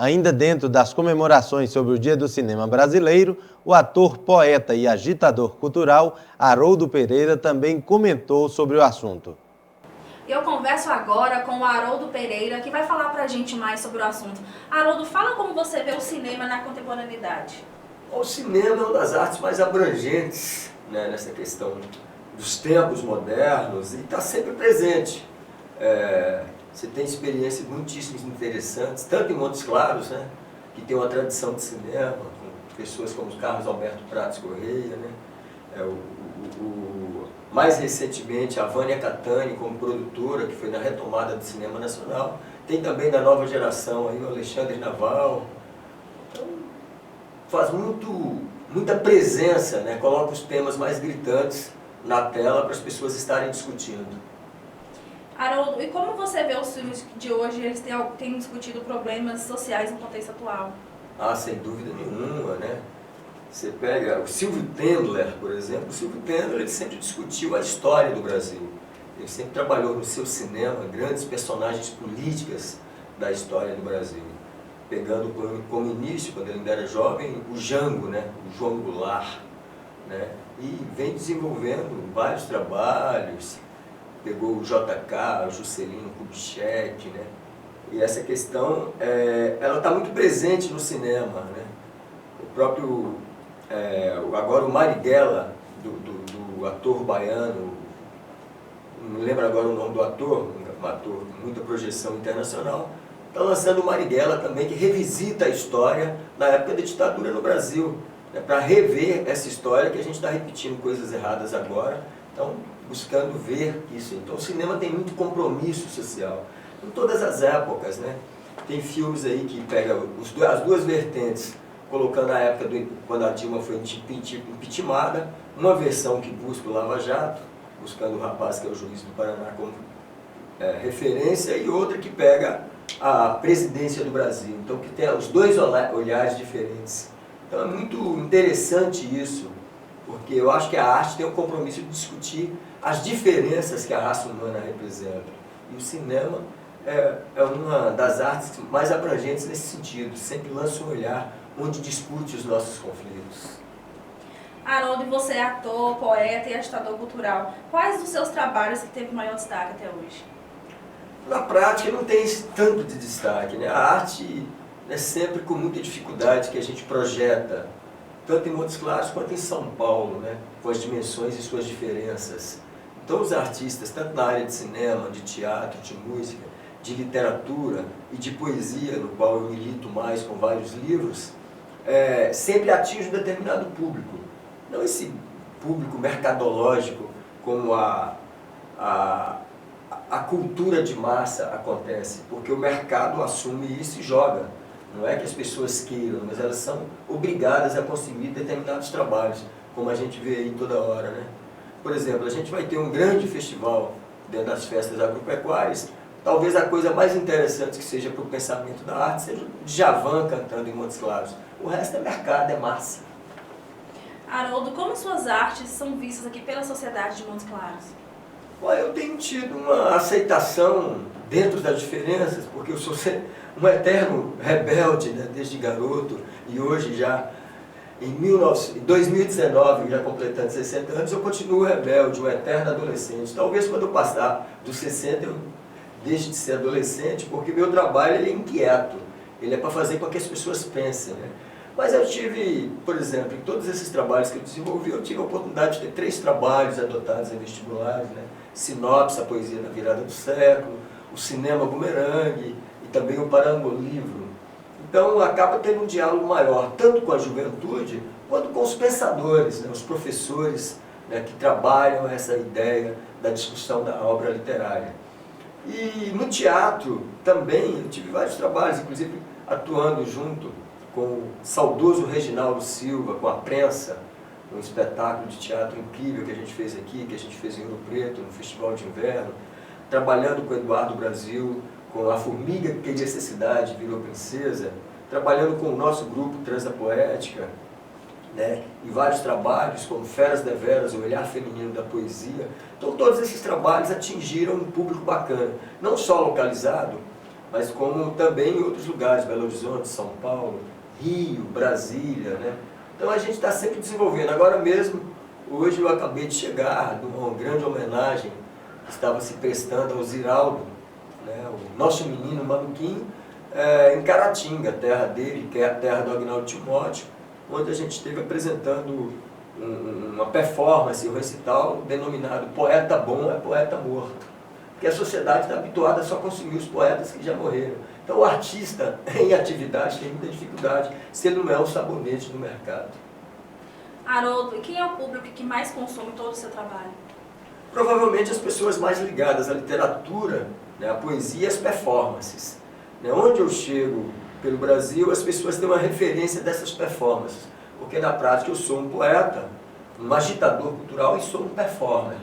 Ainda dentro das comemorações sobre o Dia do Cinema Brasileiro, o ator, poeta e agitador cultural Haroldo Pereira também comentou sobre o assunto. Eu converso agora com o Haroldo Pereira, que vai falar pra gente mais sobre o assunto. Haroldo, fala como você vê o cinema na contemporaneidade. O cinema é uma das artes mais abrangentes, né, nessa questão dos tempos modernos, e está sempre presente. Você tem experiências muitíssimo interessantes, tanto em Montes Claros, né, que tem uma tradição de cinema, com pessoas como Carlos Alberto Prates Correia, né, mais recentemente a Vânia Catani como produtora, que foi na retomada do cinema nacional. Tem também da nova geração aí, o Alexandre Naval. Então, faz muita presença, né, coloca os temas mais gritantes na tela para as pessoas estarem discutindo. Haroldo, e como você vê os filmes de hoje, eles têm discutido problemas sociais no contexto atual? Sem dúvida nenhuma, né? Você pega o Silvio Tendler, por exemplo. O Silvio Tendler, ele sempre discutiu a história do Brasil. Ele sempre trabalhou no seu cinema grandes personagens políticas da história do Brasil. Pegando como início, quando ele ainda era jovem, o Jango, né? O João Goulart, né? E vem desenvolvendo vários trabalhos. Pegou o JK, o Juscelino Kubitschek, né? E essa questão, ela está muito presente no cinema, né? O próprio, agora o Marighella, do ator baiano, não me lembro agora o nome do ator, um ator com muita projeção internacional, está lançando o Marighella também, que revisita a história na época da ditadura no Brasil, né? Para rever essa história, que a gente está repetindo coisas erradas agora, então buscando ver isso. Então o cinema tem muito compromisso social, em todas as épocas, né? Tem filmes aí que pegam as duas vertentes, colocando a época quando a Dilma foi impeachmentada, uma versão que busca o Lava Jato, buscando o rapaz que é o juiz do Paraná como referência, e outra que pega a presidência do Brasil, então que tem os dois olhares diferentes. Então é muito interessante isso, porque eu acho que a arte tem o compromisso de discutir as diferenças que a raça humana representa. E o cinema é uma das artes mais abrangentes nesse sentido, sempre lança um olhar onde discute os nossos conflitos. Haroldo, você é ator, poeta e agitador cultural. Quais dos seus trabalhos que teve maior destaque até hoje? Na prática não tem tanto de destaque, né? A arte é sempre com muita dificuldade que a gente projeta, tanto em Montes Claros quanto em São Paulo, né? Com as dimensões e suas diferenças. Então os artistas, tanto na área de cinema, de teatro, de música, de literatura e de poesia, no qual eu milito mais com vários livros, sempre atinge um determinado público. Não esse público mercadológico como a cultura de massa acontece, porque o mercado assume isso e joga. Não é que as pessoas queiram, mas elas são obrigadas a conseguir determinados trabalhos, como a gente vê aí toda hora, né? Por exemplo, a gente vai ter um grande festival dentro das festas agropecuárias. Talvez a coisa mais interessante que seja para o pensamento da arte seja o Djavan cantando em Montes Claros. O resto é mercado, é massa. Haroldo, como suas artes são vistas aqui pela sociedade de Montes Claros? Eu tenho tido uma aceitação dentro das diferenças, porque eu sou um eterno rebelde, né, desde garoto, e hoje já, em 2019, já completando 60 anos, eu continuo rebelde, um eterno adolescente. Talvez quando eu passar dos 60 eu deixe de ser adolescente, porque meu trabalho ele é inquieto, ele é para fazer com que as pessoas pensem, né? Mas eu tive, por exemplo, em todos esses trabalhos que eu desenvolvi, eu tive a oportunidade de ter 3 trabalhos adotados em vestibulares, né? Sinopse, a poesia na virada do século, o cinema bumerangue e também o parangolivro. Então acaba tendo um diálogo maior, tanto com a juventude, quanto com os pensadores, né? Os professores, né? Que trabalham essa ideia da discussão da obra literária. E no teatro também eu tive vários trabalhos, inclusive atuando junto com o saudoso Reginaldo Silva, com a Prensa, um espetáculo de teatro incrível que a gente fez aqui, que a gente fez em Ouro Preto, no Festival de Inverno, trabalhando com o Eduardo Brasil, com A Formiga que Queria Ser Cidade, Virou Princesa, trabalhando com o nosso grupo Transa Poética, né? E vários trabalhos, como Feras Deveras, o olhar feminino da poesia. Então todos esses trabalhos atingiram um público bacana, não só localizado, mas como também em outros lugares, Belo Horizonte, São Paulo, Rio, Brasília, né? Então a gente está sempre desenvolvendo. Agora mesmo, hoje eu acabei de chegar de uma grande homenagem que estava se prestando ao Ziraldo, né? O nosso menino Manuquim, em Caratinga, terra dele, que é a terra do Agnaldo Timóteo, onde a gente esteve apresentando uma performance, um recital denominado Poeta Bom é Poeta Morto. Porque a sociedade está habituada a só consumir os poetas que já morreram. Então o artista em atividade tem muita dificuldade se ele não é um sabonete do mercado. Haroldo, e quem é o público que mais consome todo o seu trabalho? Provavelmente as pessoas mais ligadas à literatura, né, à poesia e às performances. Né, onde eu chego pelo Brasil, as pessoas têm uma referência dessas performances. Porque na prática eu sou um poeta, um agitador cultural e sou um performer.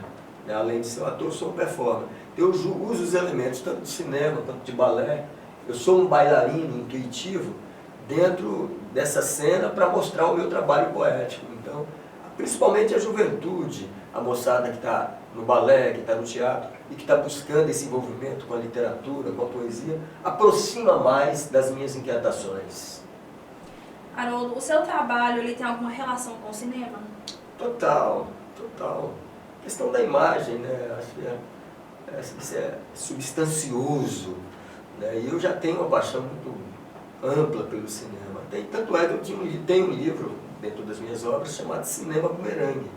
Né, além de ser um ator, eu sou um performer. Eu uso os elementos tanto de cinema quanto de balé. Eu sou um bailarino intuitivo dentro dessa cena para mostrar o meu trabalho poético. Então, principalmente a juventude, a moçada que está no balé, que está no teatro e que está buscando esse envolvimento com a literatura, com a poesia, aproxima mais das minhas inquietações. Haroldo, o seu trabalho ele tem alguma relação com o cinema? Total, total. A questão da imagem, né? Acho que isso é substancioso, né? E eu já tenho uma paixão muito ampla pelo cinema. Tanto é que eu tenho um livro dentro das minhas obras chamado Cinema Bumerangue,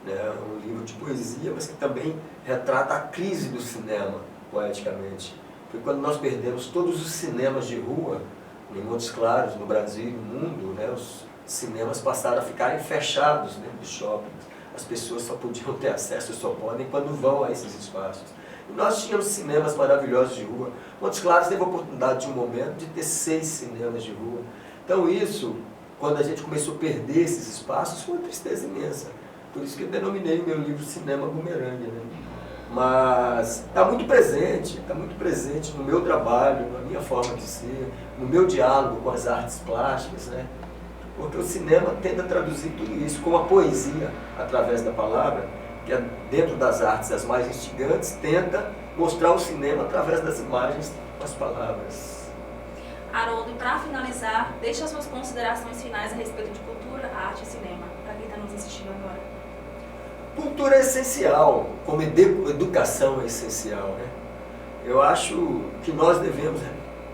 né? Um livro de poesia, mas que também retrata a crise do cinema, poeticamente. Foi quando nós perdemos todos os cinemas de rua, em Montes Claros, no Brasil e no mundo, né? Os cinemas passaram a ficarem fechados dentro dos shoppings. As pessoas só podiam ter acesso, só podem, quando vão a esses espaços. E nós tínhamos cinemas maravilhosos de rua. Montes Claros teve a oportunidade de um momento de ter 6 cinemas de rua. Então isso, quando a gente começou a perder esses espaços, foi uma tristeza imensa. Por isso que eu denominei o meu livro Cinema Bumerangue, né? Mas está muito presente no meu trabalho, na minha forma de ser, no meu diálogo com as artes plásticas, né? Porque o cinema tenta traduzir tudo isso com a poesia, através da palavra, que é dentro das artes as mais instigantes, tenta mostrar o cinema através das imagens com as palavras. Haroldo, e para finalizar, deixe as suas considerações finais a respeito de cultura, arte e cinema, para quem está nos assistindo agora. Cultura é essencial, como educação é essencial, né? Eu acho que nós devemos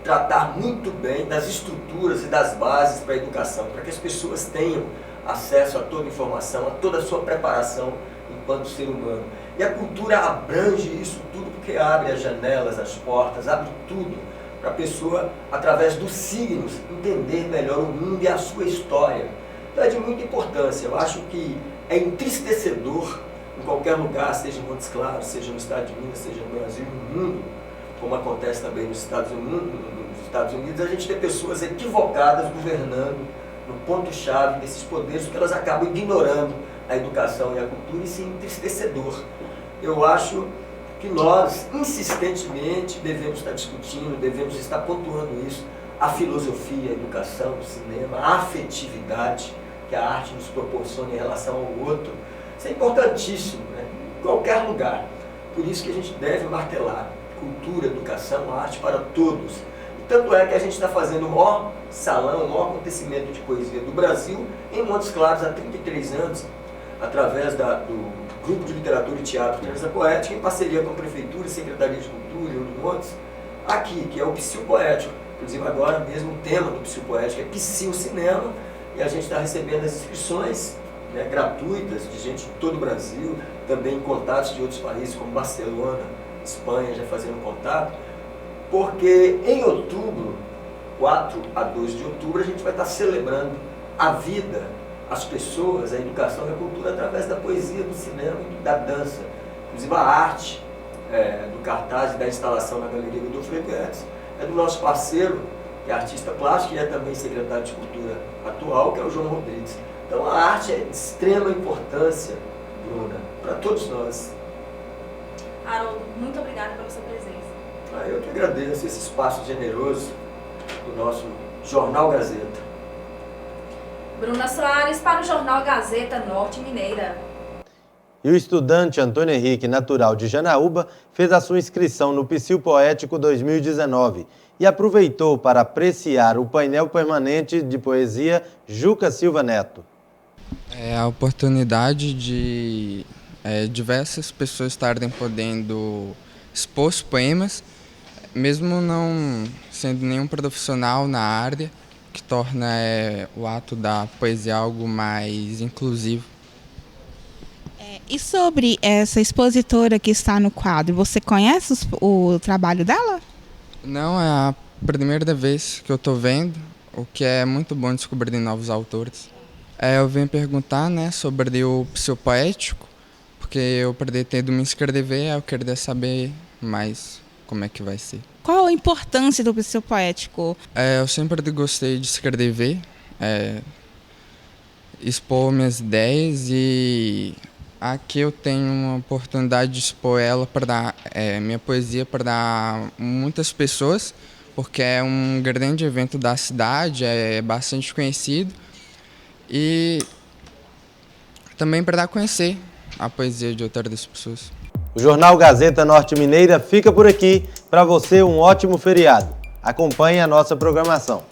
tratar muito bem das estruturas e das bases para a educação, para que as pessoas tenham acesso a toda a informação, a toda a sua preparação enquanto ser humano. E a cultura abrange isso tudo porque abre as janelas, as portas, abre tudo para a pessoa, através dos signos, entender melhor o mundo e a sua história. Então é de muita importância. Eu acho que é entristecedor em qualquer lugar, seja em Montes Claros, seja no estado de Minas, seja no Brasil, no mundo, como acontece também nos Estados Unidos, a gente tem pessoas equivocadas governando no ponto-chave desses poderes, porque elas acabam ignorando a educação e a cultura, e isso é entristecedor. Eu acho que nós, insistentemente, devemos estar discutindo, devemos estar pontuando isso, a filosofia, a educação, o cinema, a afetividade que a arte nos proporciona em relação ao outro. Isso é importantíssimo, né? Em qualquer lugar. Por isso que a gente deve martelar cultura, educação, arte para todos. E tanto é que a gente está fazendo o maior salão, o maior acontecimento de poesia do Brasil em Montes Claros há 33 anos, através do Grupo de Literatura e Teatro Transa Poética, em parceria com a Prefeitura e Secretaria de Cultura e Unimontes Montes, aqui, que é o Psil Poético. Inclusive agora mesmo o tema do Psil Poético é Psil Cinema, e a gente está recebendo as inscrições, né, gratuitas de gente de todo o Brasil, também contatos de outros países como Barcelona, Espanha, já fazendo contato, porque em outubro, 4 a 2 de outubro, a gente vai estar celebrando a vida, as pessoas, a educação e a cultura através da poesia, do cinema e da dança. Inclusive a arte do cartaz e da instalação na Galeria Rodolfo Guedes é do nosso parceiro, que é artista plástico e é também secretário de Cultura atual, que é o João Rodrigues. Então a arte é de extrema importância, Bruna, para todos nós. Haroldo, muito obrigada pela sua presença. Eu que agradeço esse espaço generoso do nosso Jornal Gazeta. Bruna Soares para o Jornal Gazeta Norte Mineira. E o estudante Antônio Henrique, natural de Janaúba, fez a sua inscrição no Psil Poético 2019 e aproveitou para apreciar o painel permanente de poesia Juca Silva Neto. É a oportunidade de diversas pessoas estarem podendo expor os poemas, mesmo não sendo nenhum profissional na área, que torna o ato da poesia algo mais inclusivo. E sobre essa expositora que está no quadro, você conhece o trabalho dela? Não, é a primeira vez que eu estou vendo, o que é muito bom descobrir novos autores. Eu vim perguntar, sobre o Psil Poético, porque eu pretendo me inscrever, eu queria saber mais como é que vai ser. Qual a importância do Psil Poético? Eu sempre gostei de escrever, expor minhas ideias, e aqui eu tenho uma oportunidade de expor ela para minha poesia para muitas pessoas, porque é um grande evento da cidade, é bastante conhecido, e também para dar a conhecer a poesia de outras pessoas. O Jornal Gazeta Norte Mineira fica por aqui. Para você, um ótimo feriado. Acompanhe a nossa programação.